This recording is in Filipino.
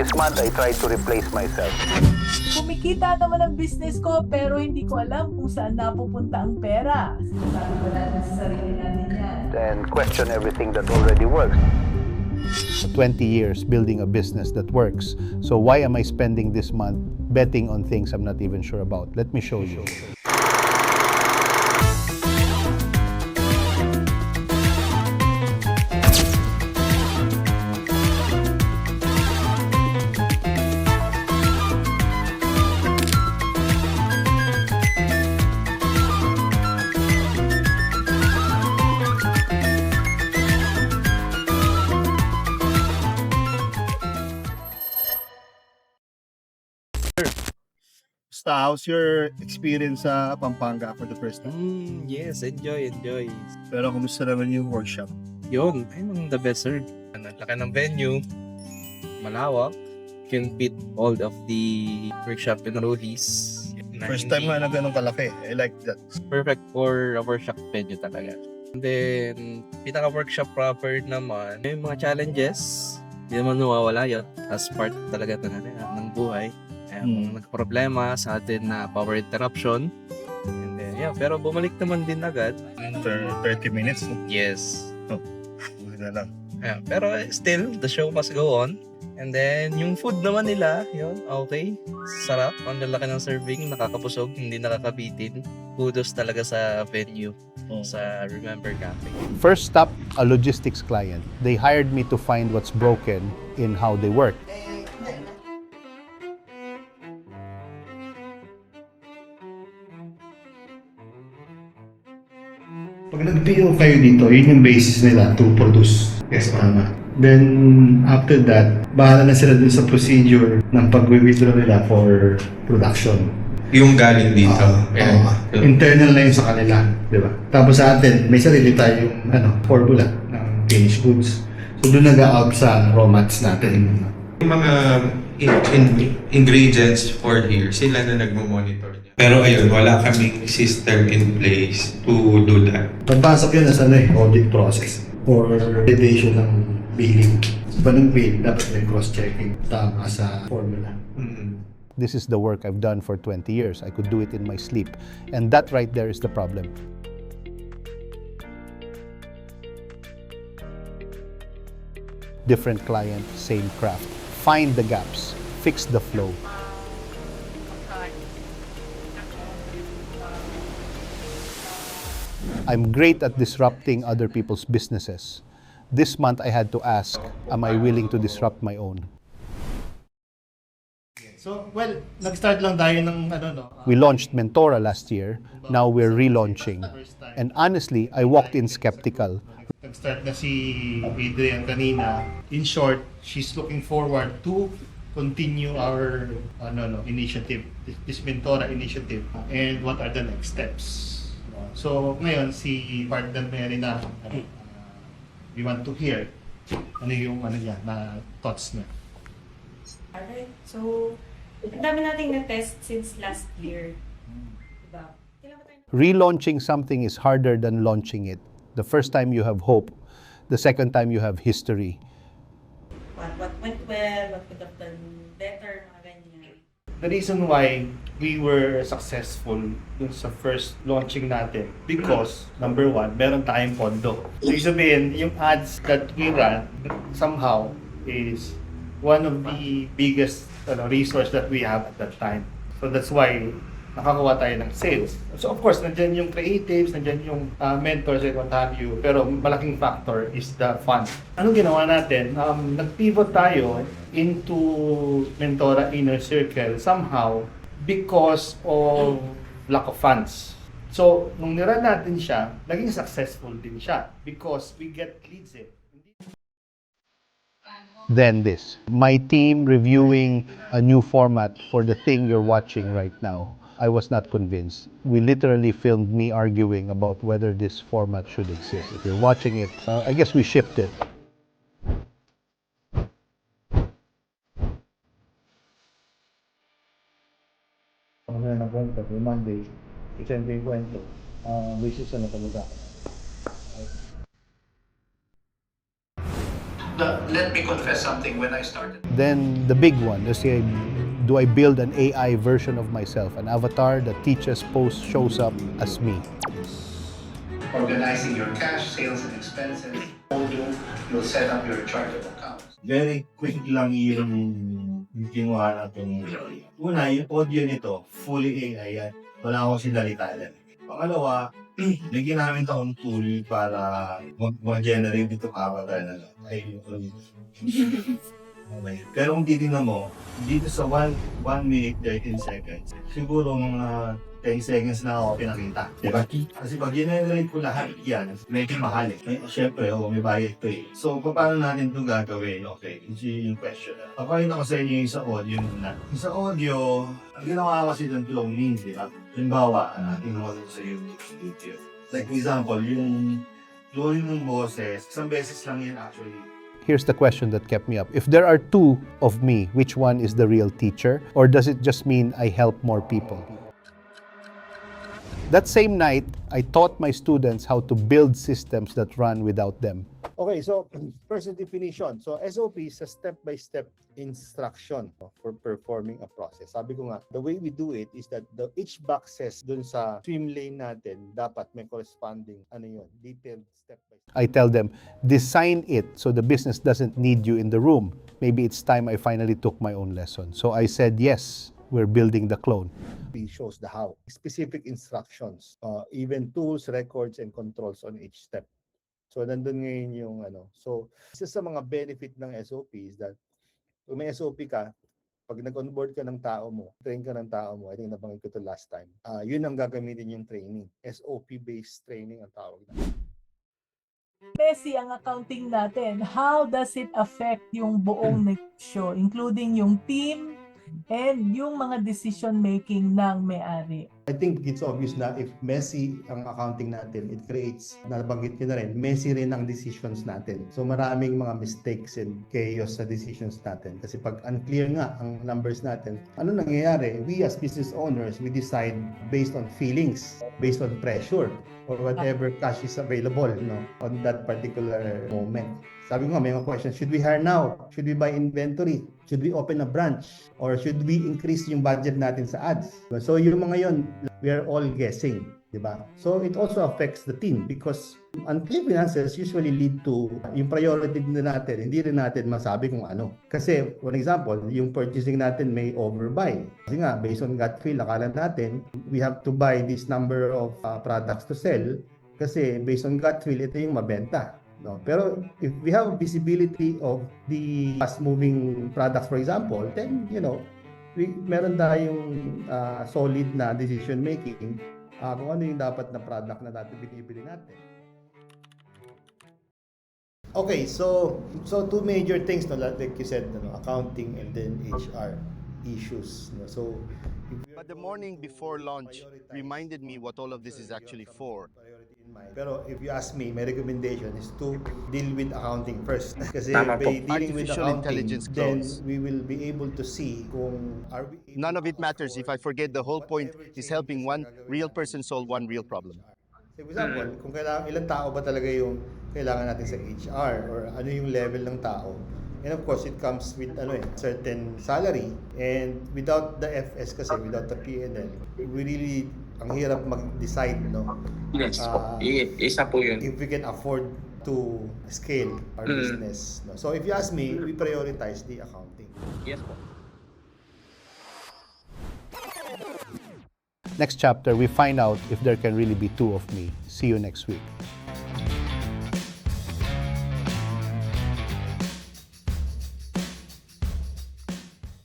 this month, I tried to replace myself. Kumikita naman ang business ko pero hindi ko alam kung saan napupunta ang pera. Sinasabi ko natin sa sarili natin yan. And question everything that already works. 20 years building a business that works. So why am I spending this month betting on things I'm not even sure about? Let me show you. How's your experience sa Pampanga for the first time? Yes, enjoy. Pero kumusta naman yung workshop? Yun, ayun ang the best, sir. Ang laki ng venue, malawak, can fit all of the workshop and rollies. First time nga na ganun kalaki. I like that. Perfect for a workshop venue talaga. And then, pinaka-workshop proper naman, may mga challenges, hindi naman nawawala yun as part talaga ng buhay. Kung nagproblema sa atin na power interruption. And then, yeah, pero bumalik naman din agad. After 30 minutes, no? Yes. Wala lang. Yeah, pero still, the show must go on. And then, yung food naman nila, yun, okay. Sarap. Ang lalaki ng serving, nakakabusog, hindi nakakabitin. Kudos talaga sa venue, sa Remember Cafe. First stop, a logistics client. They hired me to find what's broken in how they work. Pag nag-PO kayo dito, yun yung basis nila to produce. Yes, tama. Then, after that, bahala na sila dun sa procedure ng pag-withdraw nila for production. Yung galing dito. Internal na yun sa kanila, di ba? Tapos sa atin, may sarili tayong formula ng finished goods. So, doon nag-out sa raw mats natin. Yung mga ingredients for here, sila na nagmo-monitor niya. Pero ayun, wala kaming system in place to do that. Pagpasok yun sa audit process or validation ng billing. Sa ng bill, dapat may cross-checking tama sa formula. This is the work I've done for 20 years. I could do it in my sleep. And that right there is the problem. Different client, same craft. Find the gaps, fix the flow. I'm great at disrupting other people's businesses. This month I had to ask, am I willing to disrupt my own? So, well, nag-start lang tayo ng We launched Mentora last year. Now we're relaunching. And honestly, I walked in skeptical. Nag-start na si Adrian kanina. In short, she's looking forward to continue our initiative, this Mentora initiative, and what are the next steps. So, ngayon, si partner Mary na we want to hear ano yung na thoughts niya. Alright, so ang dami nating na-test since last year. Diba? Relaunching something is harder than launching it. The first time you have hope, the second time you have history. What went well, what could have done better, mga ganyan. The reason why we were successful dun sa first launching natin because, number one, meron tayong pondo. So, ibig sabihin, yung ads that we run somehow is one of the biggest resource that we have at that time. So that's why nakakuha tayo ng sales. So of course, nandyan yung creatives, nandyan yung mentors and what have you. Pero malaking factor is the fund. Anong ginawa natin? Nag-pivot tayo into Mentora Inner Circle somehow because of lack of funds. So, nung nirun natin siya, naging successful din siya because we get leads eh. Then this. My team reviewing a new format for the thing you're watching right now. I was not convinced. We literally filmed me arguing about whether this format should exist. If you're watching it, I guess we shipped it. Monday, isang kwento, basis na talaga. Let me confess something. When I started, Then the big one, let's say, do I build an AI version of myself, an avatar that teaches, posts, shows up as me? organizing your cash, sales, and expenses, you'll set up your chart of accounts. Very quick lang yung ginawa natin. Una, yung audio nito, fully AI yan. Wala akong sinalitalan. Pangalawa, may ginamit akong tool para mag-generate itong avatar na lang. Okay. Pero kung titignan mo, dito sa 1 minute 13 seconds, siguro mga 10 seconds na ako pinakita. Diba? Kasi pag generate ko lahat yan, medyo mahal eh. Siyempre, may bayad to eh. So, paano natin ito gagawin? Okay, yung question. Papakita ko sa inyo yung sa audio muna. Yung sa audio, ang ginawa kasi ng cloning, di ba? Halimbawa, tingnan mo sa YouTube video. Like, for example, yung cloning ng boses, isang beses lang yan actually. Here's the question that kept me up. If there are two of me, which one is the real teacher? Or does it just mean I help more people? That same night, I taught my students how to build systems that run without them. Okay, so first definition. So SOP is a step-by-step instruction for performing a process. Sabi ko nga, the way we do it is that each boxes dun sa swim lane natin dapat may corresponding detailed step-by-step. I tell them, design it so the business doesn't need you in the room. Maybe it's time I finally took my own lesson. So I said, yes, we're building the clone. It shows the how. Specific instructions, even tools, records, and controls on each step. So, nandun ngayon yung So, isa sa mga benefit ng SOP is that kung may SOP ka, pag nag-onboard ka ng tao mo, train ka ng tao mo, I think nabanggit ko to last time, yun ang gagamitin yung training. SOP-based training ang tawag na. Messi, ang accounting natin, how does it affect yung buong negosyo, including yung team and yung mga decision-making ng may-ari? I think it's obvious na if messy ang accounting natin, it creates, nabanggit nyo na rin, messy rin ang decisions natin. So maraming mga mistakes and chaos sa decisions natin. Kasi pag unclear nga ang numbers natin, ano nangyayari? We as business owners, we decide based on feelings, based on pressure, or whatever cash is available on that particular moment. Sabi ko nga, may mga questions. Should we hire now? Should we buy inventory? Should we open a branch? Or should we increase yung budget natin sa ads? So yung mga yon, we are all guessing, di ba? So it also affects the team because unclear finances usually lead to yung priority na natin, hindi rin natin masabi kung ano. Kasi, for example, yung purchasing natin may overbuy. Kasi nga, based on gut feel, akala natin, we have to buy this number of products to sell kasi based on gut feel, ito yung mabenta. No? Pero if we have visibility of the fast-moving products, for example, then, meron tayong solid na decision making kung ano yung dapat na product na binibili natin. Okay, so two major things, like you said, accounting and then HR issues. So, but the morning before launch reminded me what all of this is actually for. Pero if you ask me, my recommendation is to deal with accounting first. Kasi Tama by po. dealing with Artificial accounting, intelligence then grows. we will be able to see kung are we able None of it to matters if I forget the whole point is helping one real person solve one real problem. For example, kung ilang tao ba talaga yung kailangan natin sa HR or ano yung level ng tao. And of course, it comes with certain salary. And without the FS kasi, without the PNL, we really, ang hirap mag-decide, Yes po. Isa po yun. if we can afford to scale our business. So if you ask me, we prioritize the accounting. Yes po. Next chapter, we find out if there can really be two of me. See you next week.